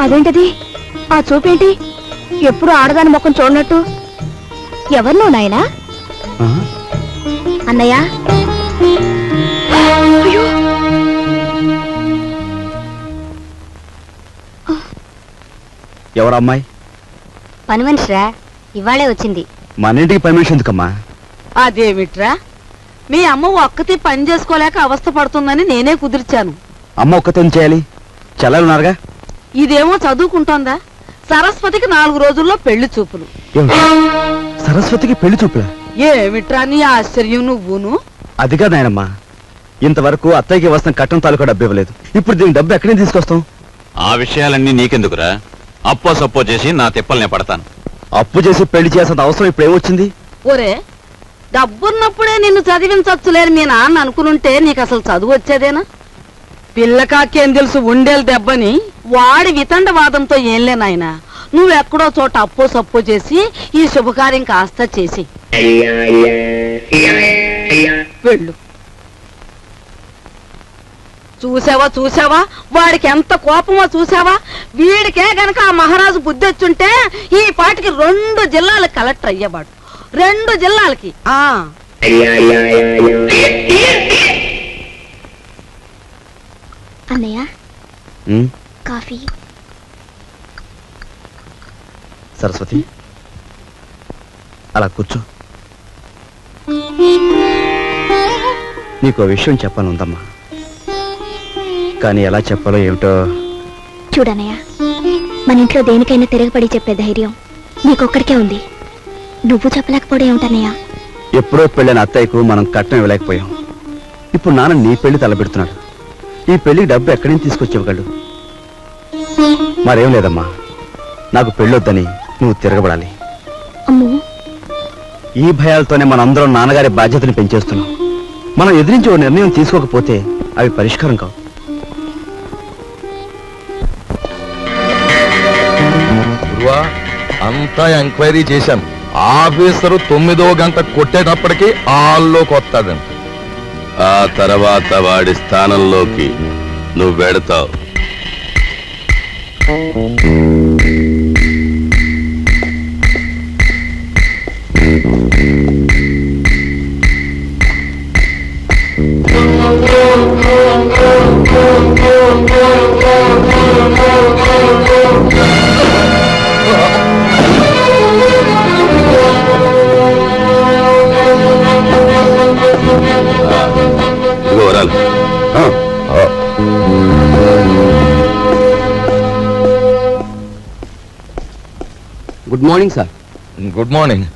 అదేంటది? ఆ చూపేంటి? ఎప్పుడు ఆడదాని ముఖం చూడనట్టు. ఎవరు నువ్వు నాయనా? అన్నయ్య. ఎవరు అమ్మాయి? పని మనిషిరా, ఇవాళే వచ్చింది. మన ఇంటికి పని మనిషి ఎందుకమ్మా? అదేమిట్రా, మీ అమ్మ ఒక్కతి పని చేసుకోలేక అవస్థ పడుతుందని నేనే కుదిర్చాను. అమ్మ ఒక్కతే చేయాలి, చెల్లెలున్నారుగా. ఇదేమో చదువుకుంటోందా? సరస్వతికి 4 రోజుల్లో పెళ్లి చూపులు. సరస్వతికి పెళ్లి చూపులా? ఏమిట్రా నీ ఆశ్చర్యం నువ్వును? అది కాదు నాయనమ్మా, ఇంతవరకు అత్తయ్యకి వస్తున్న కట్టం తాలూకా డబ్బు ఇవ్వలేదు. ఇప్పుడు దీని డబ్బు ఎక్కడి నుంచి తీసుకొస్తాం? ఆ విషయాలన్నీ నీకెందుకురా? అప్పో సప్పో చేసి నా తిప్పల్నే పడతాను. అప్పు చేసి పెళ్లి చేసేంత అవసరం ఇప్పుడు ఏమొచ్చింది? ఒరే, డబ్బున్నప్పుడే నిన్ను చదివించొచ్చులేరు మీ నాన్న అనుకునుంటే నీకు అసలు చదువు వచ్చేదేనా? పిల్లకాకేం తెలుసు ఉండేలు దెబ్బని. వాడి వితండవాదంతో ఏం లేనాయనా, నువ్వెక్కడో చోట అప్పో సప్పో చేసి ఈ శుభకార్యం కాస్త చేసి వెళ్ళు. చూసావా వాడికి ఎంత కోపమో చూసావా? వీడికే గనక ఆ మహారాజు బుద్ధొచ్చుంటే ఈ పాటికి 2 జిల్లాలకు కలెక్టర్ అయ్యేవాడు. 2 జిల్లాలకి. అన్నయ్య, కాఫీ. సరస్వతి, అలా కూర్చో. నీకో విషయం చెప్పానుందమ్మా, కానీ ఎలా చెప్పాలో ఏమిటో. చూడన్నయ్య, మన ఇంట్లో దేనికైనా తిరగబడి చెప్పే ధైర్యం నీకొక్కడికే ఉంది. నువ్వు చెప్పలేకపోవడం ఏమిటన్నయ్య? ఎప్పుడో పెళ్ళైన అత్తయ్యకు మనం కట్నం ఇవ్వలేకపోయాం. ఇప్పుడు నాన్న నీ పెళ్లి తలపెడుతున్నాడు. ఈ పెళ్లికి డబ్బు ఎక్కడి నుంచి తీసుకొచ్చేవగలడు? మరేం లేదమ్మా, నాకు పెళ్ళొద్దని నువ్వు తిరగబడాలి. ఈ భయాలతోనే మనందరం నాన్నగారి బాధ్యతని పెంచేస్తున్నాం. మనం ఎదిరించి ఓ నిర్ణయం తీసుకోకపోతే అవి పరిష్కారం కావు. అంతా ఎంక్వైరీ చేశాను. ఆఫీసరు 9వ గంట కొట్టేటప్పటికి హాల్లోకి వస్తాడంట. ఆ తర్వాత వాడి స్థానంలోకి నువ్వు వెడతావు. Good morning sir. Good morning.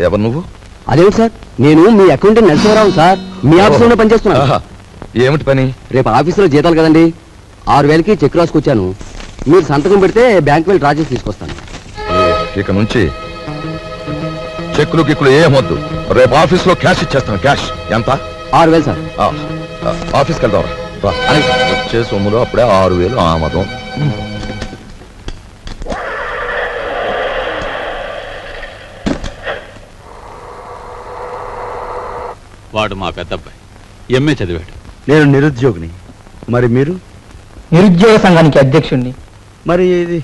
ఎవరు నువ్వు? అదేమిటి సార్, నేను మీ అకౌంటెంట్ నరసింహరావు సార్. మీ ఆఫీసులోనే పనిచేస్తున్నా. ఏమిటి పని? రేపు ఆఫీసులో జీతాలు కదండి, 6,000కి చెక్ రాసుకొచ్చాను. మీరు సంతకం పెడితే బ్యాంక్ వెళ్ళి డ్రా చేసి తీసుకొస్తాను. ఇక నుంచి చెక్కులు గిక్కులు ఏమొద్దు. రేపు ఆఫీసులో క్యాష్ ఇచ్చేస్తాను. క్యాష్ ఎంత? 6,000 సార్. ఆఫీస్కి వెళ్దాం. వచ్చే సొమ్ములో అప్పుడే 6,000 ఆమదం. వాడు మా పెద్దబ్బాయి, ఎంఏ చదివాడు. నేను నిరుద్యోగిని. మరి మీరు? నిరుద్యోగ సంఘానికి అధ్యక్షుడిని. మరి ఇది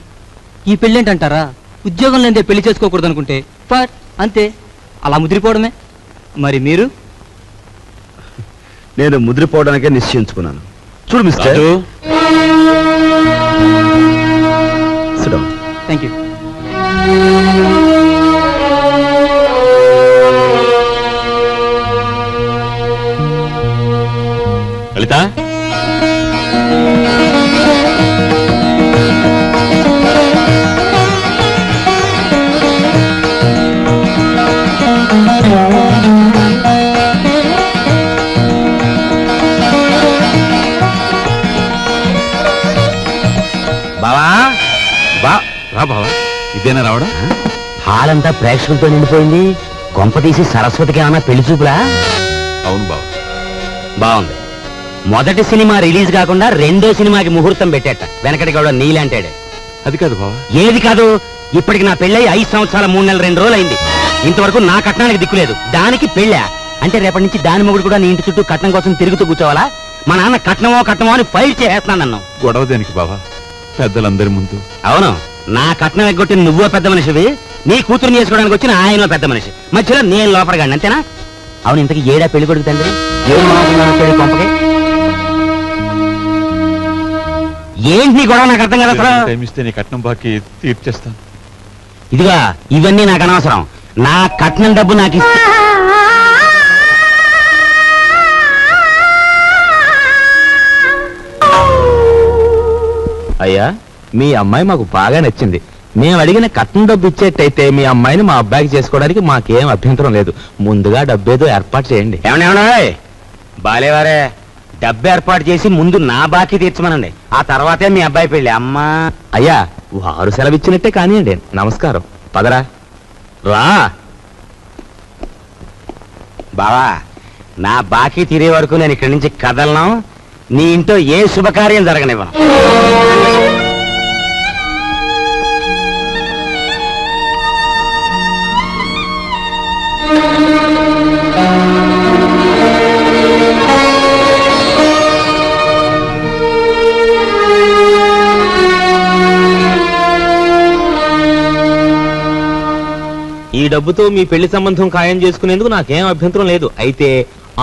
ఈ పెళ్లి ఏంటంటారా? ఉద్యోగం లేదే పెళ్లి చేసుకోకూడదు అనుకుంటే అంతే, అలా ముదిరిపోవడమే. మరి మీరు? నేను ముదిరిపోవడానికే నిశ్చయించుకున్నాను. చూడు మిస్టర్. Thank you. లలిత, బావా ఇదేనా రావడం? హాల్ అంతా ప్రేక్షకులతో నిండిపోయింది. కొంప తీసి సరస్వతికి ఏమన్నా పెళ్లి చూపులా? అవును బావ. బాగుంది. మొదటి సినిమా రిలీజ్ కాకుండా 2వ సినిమాకి ముహూర్తం పెట్టేట. వెనకటి కూడా నీలాంటాడు. అది కాదు బావా. ఏది కాదు? ఇప్పటికి నా పెళ్ళై 5 సంవత్సరాల 3 నెలల 2 రోజులు అయింది. ఇంతవరకు నా కట్నానికి దిక్కులేదు. దానికి పెళ్ళా అంటే రేపటి నుంచి దాని మొగుడు కూడా నీ ఇంటి చుట్టూ కట్నం కోసం తిరుగుతూ కూర్చోవాలా? మా నాన్న కట్నమో అని ఫైట్ చేస్తున్నాను. గొడవ దేనికి బావా? పెద్దలందరి ముందు. అవును, నా కట్నం ఎగ్గొట్టి నువ్వో పెద్ద మనిషివి, నీ కూతురుని చేసుకోవడానికి వచ్చిన ఆయన పెద్ద మనిషి, మధ్యలో నేను లోపడగాను, అంతేనా? అవును, ఇంతకీ ఏడా పెళ్లి కొడుకు తండ్రి? ఏం మాట్లాడు కొంపకి? ఏంటి నీ గొడవ? నాకు అర్థం కదా అసలు. టైం ఇస్తే నీ కట్నం బాకీ తీర్చేస్తాను. ఇదిగా ఇవన్నీ నాకు అనవసరం. నా కట్నం డబ్బు నాకు ఇస్తే అయ్యా, మీ అమ్మాయి మాకు బాగా నచ్చింది. మేము అడిగిన కట్నం డబ్బు ఇచ్చేట్టయితే మీ అమ్మాయిని మా అబ్బాయికి చేసుకోవడానికి మాకేం అభ్యంతరం లేదు. ముందుగా డబ్బేదో ఏర్పాటు చేయండి. ఏమన్నా బాలేవారే, డబ్బు ఏర్పాటు చేసి ముందు నా బాకీ తీర్చమనండి, ఆ తర్వాతే మీ అబ్బాయి పెళ్ళి. అమ్మా అయ్యా, వారు సెలవిచ్చినట్టే కానివ్వండి. నమస్కారం, పదరా. రా బావా, నా బాకీ తీరే వరకు నేను ఇక్కడి నుంచి కదలను. నీ ఇంట్లో ఏ శుభకార్యం జరగనివ్వను. ఈ డబ్బుతో మీ పెళ్లి సంబంధం ఖాయం చేసుకునేందుకు నాకేం అభ్యంతరం లేదు. అయితే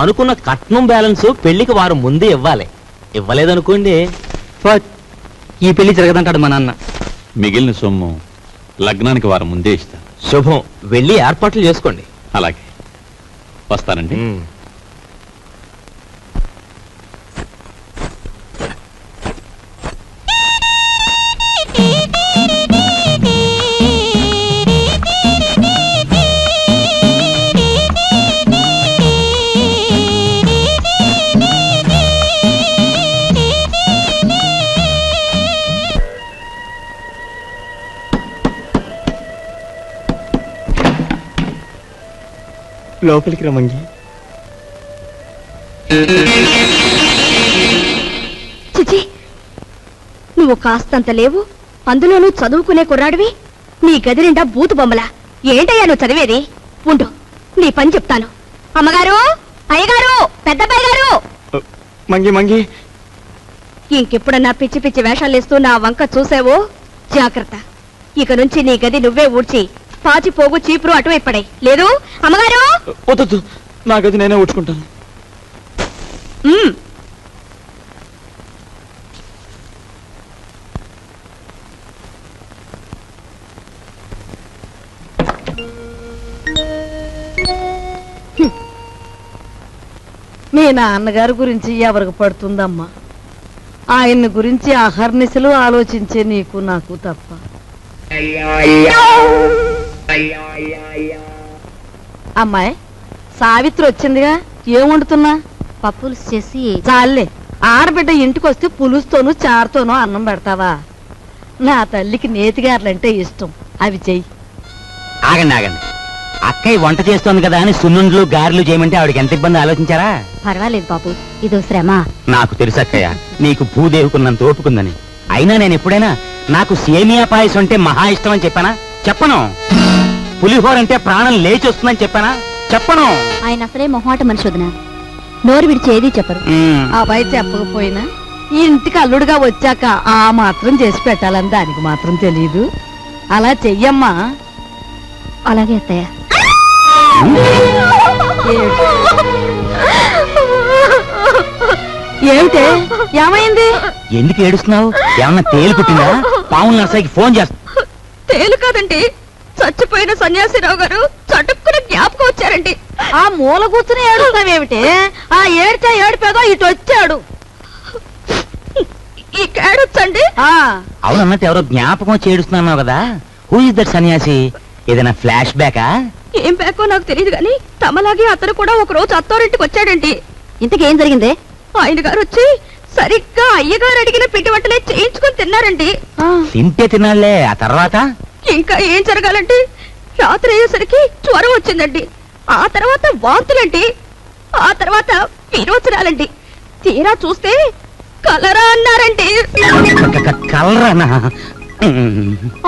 అనుకున్న కట్నం బ్యాలెన్స్ పెళ్లికి వారు ముందే ఇవ్వాలి. ఇవ్వలేదనుకోండి, ఈ పెళ్లి జరగదంటాడు మా నాన్న. మిగిలిన సొమ్ము లగ్నానికి వారం ముందే ఇస్తా. శుభం. వెళ్ళి ఏర్పాట్లు చేసుకోండి. అలాగే, వస్తానండి. లోపలికి రమ్మంగి. చిచి, నువ్వు కాస్తంత లేవు, అందులోనూ చదువుకునే కుర్రాడివి. నీ గది నిండా బూతు బొమ్మలా. ఏంటయ్యా నువ్వు చదివేది? ఉండు, నీ పని చెప్తాను. అమ్మగారు, అయ్యగారు, పెద్దబ్బాయి గారు. మంగి మంగి, ఇంకెప్పుడన్నా పిచ్చి పిచ్చి వేషాలేస్తూ నా వంక చూసావో జాగ్రత్త. ఇక నుంచి నీ గది నువ్వే ఊడ్చి పాచి పోగు చీపురు అటువైపు పడాయి. లేదు అమ్మగారు? వద్దు, నా గది నేనే ఊడ్చుకుంటాను. మీ నాన్నగారి గురించి ఎవరికి పడుతుందమ్మా? ఆయన్ని గురించి అహర్నిశలు ఆలోచించే నీకు నాకు తప్ప. అమ్మాయి సావిత్రి వచ్చిందిగా, ఏం వండుతున్నా? పప్పులు చేసి చాలే, ఆడబిడ్డ ఇంటికి వస్తే పులుస్తోనూ చారుతోనూ అన్నం పెడతావా? నా తల్లికి నేతిగారులంటే ఇష్టం, అవి చెయ్యి. ఆగండి ఆగండి, అక్కయ్య వంట చేస్తోంది కదా అని సున్నుండ్లు గారెలు చేయమంటే ఆవిడకి ఎంత ఇబ్బంది ఆలోచించారా? పర్వాలేదు బాబు, ఇదో శ్రమ. నాకు తెలుసు అక్కయ్య, నీకు భూదేవుకున్నంత ఓపుకుందని. అయినా నేను ఎప్పుడైనా నాకు సేమియా పాయసం అంటే మహా ఇష్టం అని చెప్పానా? చెప్పను. పులిహోర అంటే ప్రాణం లేచి వస్తుందని చెప్పానా? చెప్పను. ఆయన అసలే మొహాట మనిషి వదినా, నోరు విడిచి ఏదీ చెప్పరు. ఆ అబ్బాయి చెప్పకపోయినా ఇంటికి అల్లుడుగా వచ్చాక ఆ మాత్రం చేసి పెట్టాలని దానికి మాత్రం తెలీదు. అలా చెయ్యమ్మా. అలాగే అత్తయ్య. ఏమిటే, ఏమైంది? ఎందుకు ఏడుస్తున్నావు? ఏమన్నా తేలు కుట్టిందా? పావుల నర్సాయికి ఫోన్ చేస్తా. తేలు కాదండి, చచ్చిపోయిన సన్యాసిరావు గారు చటుక్కున జ్ఞాపకం వచ్చారండి. ఆ మూల కూర్చుని ఏడుస్తావేమిటే? ఆ ఏడ్చా ఏడిపేదో ఇటు వచ్చాడు. ఈ కేడొచ్చండి. అవునన్నట్టు ఎవరో జ్ఞాపకం వచ్చి ఏడుస్తున్నావు కదా, హూ ఇస్ దట్ సన్యాసి? ఏదైనా ఫ్లాష్ బ్యాకా? ఏం బ్యాకో నాకు తెలియదు కానీ తమలాగే అతను కూడా ఒక రోజు అత్తారింటికి వచ్చాడండి. ఇంతకేం జరిగిందే? ఆయన గారు వచ్చి సరిగ్గా అయ్యగారు అడిగిన పిండి వంటలే చేయించుకొని తిన్నారండి. తింటే తినాలే, ఆ తర్వాత? ఇంకా ఏం జరగాలండి, రాత్రి అయ్యేసరికి జ్వరం వచ్చిందండి, ఆ తర్వాత వాంతులండి, ఆ తర్వాత విరోచనాలండి, తీరా చూస్తే కలరా అన్నారండి. కలరానా?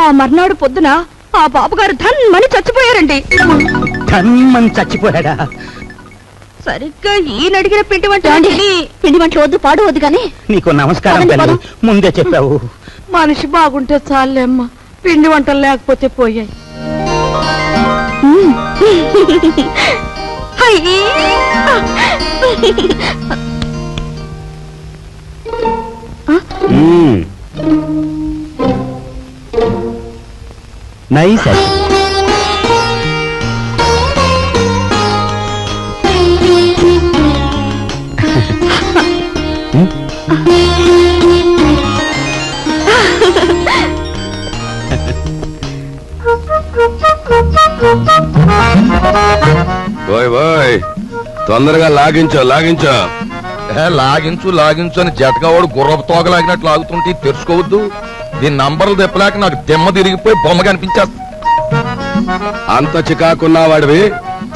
ఆ మర్నాడు పొద్దున ఆ బాబుగారు ధన్మని చచ్చిపోయారండి. ధన్మని చచ్చిపోయాడా? సరిగ్గా ఈయన అడిగిన పిండి వంటలు వద్దు, పాడు వద్దు కానీ. నీకు నమస్కారం తల్లి, ముందే చెప్పావు. మనిషి బాగుంటే చాలేమ్మా, పిండి వంటలు లేకపోతే పోయాయి. నైస్. ఓయ్ ఓయ్, తొందరగా లాగించో లాగించో. లాగించు లాగించు అని జటకావాడు గుర్రపు తోగలాగినట్టు లాగుతుంటే తెరుచుకోవద్దు. దీని నంబర్లు తెప్పలేక నాకు దెమ్మ తిరిగిపోయి బొమ్మ కనిపించేస్తా. అంత చికాకున్నా వాడివి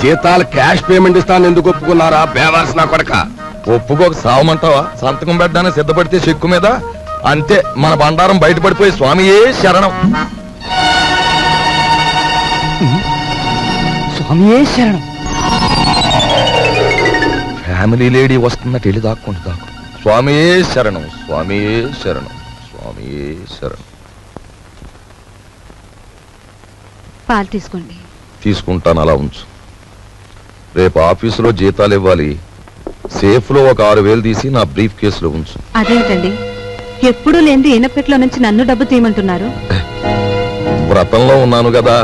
జీతాలు క్యాష్ పేమెంట్ ఇస్తాను ఎందుకు ఒప్పుకున్నారా బేవాల్సిన కొడక? ఒప్పుకోక సావమంటావా? సంతకం పెట్టడానికి సిద్ధపడితే చెక్కు మీద అంతే మన బండారం బయటపడిపోయి స్వామియే శరణం. స్వామియే శరణం. ఫ్యామిలీ లేడీ వస్తున్నట్టు వెళ్ళి దాక్కుంటూ దాక్కు. స్వామియే శరణం, స్వామియే శరణం, స్వామియే శరణం. పాలు తీసుకోండి. తీసుకుంటాను, అలా ఉంచు. రేపు ఆఫీసులో జీతాలు ఇవ్వాలి. సేఫ్ లో ఒక 6,000 తీసి నా బ్రీఫ్ కేసులో ఉంచు. అదేంటండి ఎప్పుడూ లేని ఈనపెట్లో నుంచి నన్ను డబ్బు తీయమంటున్నారు? వ్రతంలో ఉన్నాను కదా,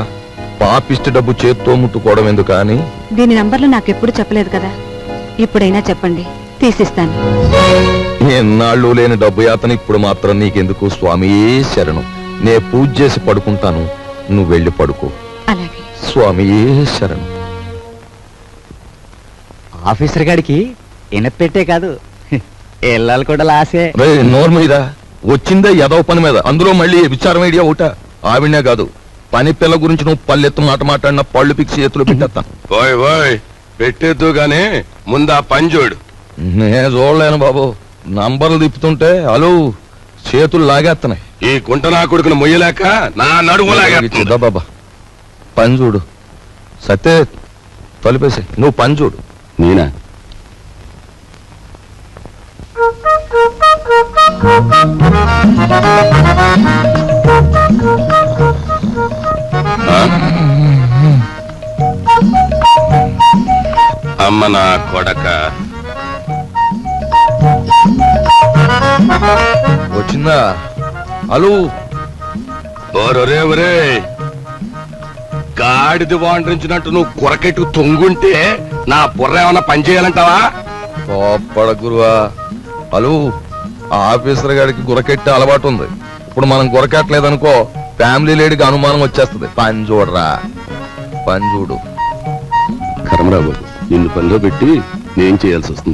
పాపిష్టి డబ్బు చేత్తో ముట్టుకోవడం ఎందుకు అని. దీని నంబర్లు నాకెప్పుడు చెప్పలేదు కదా, ఇప్పుడైనా చెప్పండి, తీసిస్తాను. ఎన్నాళ్ళు లేని డబ్బు యాతన ఇప్పుడు మాత్రం నీకెందుకు? స్వామియే శరణం. నే పూజ చేసి పడుకుంటాను, నువ్వు వెళ్ళి పడుకో. అలాగే. స్వామియే శరణం. ఆఫీసర్ గారికి ఇనపెట్టే కాదు, ఇళ్ళాలు కూడా లాసే. రే నోరు మీద వచ్చిందే ఎదవ పని మీద, అందులో మళ్ళీ విచారం ఐడియా ఒకట. ఆవిడనే కాదు, పని పిల్ల గురించి నువ్వు పల్లెత్తు మాట మాట్లాడిన పళ్ళు పిక్సి చేతులు పెట్టేస్తాను. ఓయ్ ఓయ్ పెట్టేద్దు గానీ ముందా పని చూడు. నేను చూడలేను బాబు, నంబర్లు తిప్పుతుంటే అలు చేతులు లాగేస్తున్నాయి. ఈ గుంట నా కొడుకును మొయ్యలేక నా నడుము లాగేస్తుందా? బాబా పని చూడు. సత్తే తలిపేసి నువ్వు పని చూడు. నేనా? అమ్మ నా కొడక వచ్చిందా? అలు ఒరే ఒరే గాడిది వాండ్రించినట్టు నువ్వు కొరకెట్టు తొంగుంటే నా బుర్ర ఏమన్నా పని చేయాలంటావా? కోప్పడ గురువా. అలు ఆఫీసర్ గారికి గురకెట్టే అలవాటు ఉంది. ఇప్పుడు మనం గురకెట్టలేదనుకో ఫ్యామిలీ లేడీకి అనుమానం వచ్చేస్తుంది. పని చూడరా, పని చూడు. కర్మరావు నిన్ను పనిలో పెట్టి నేను చేయాల్సి వస్తుంది.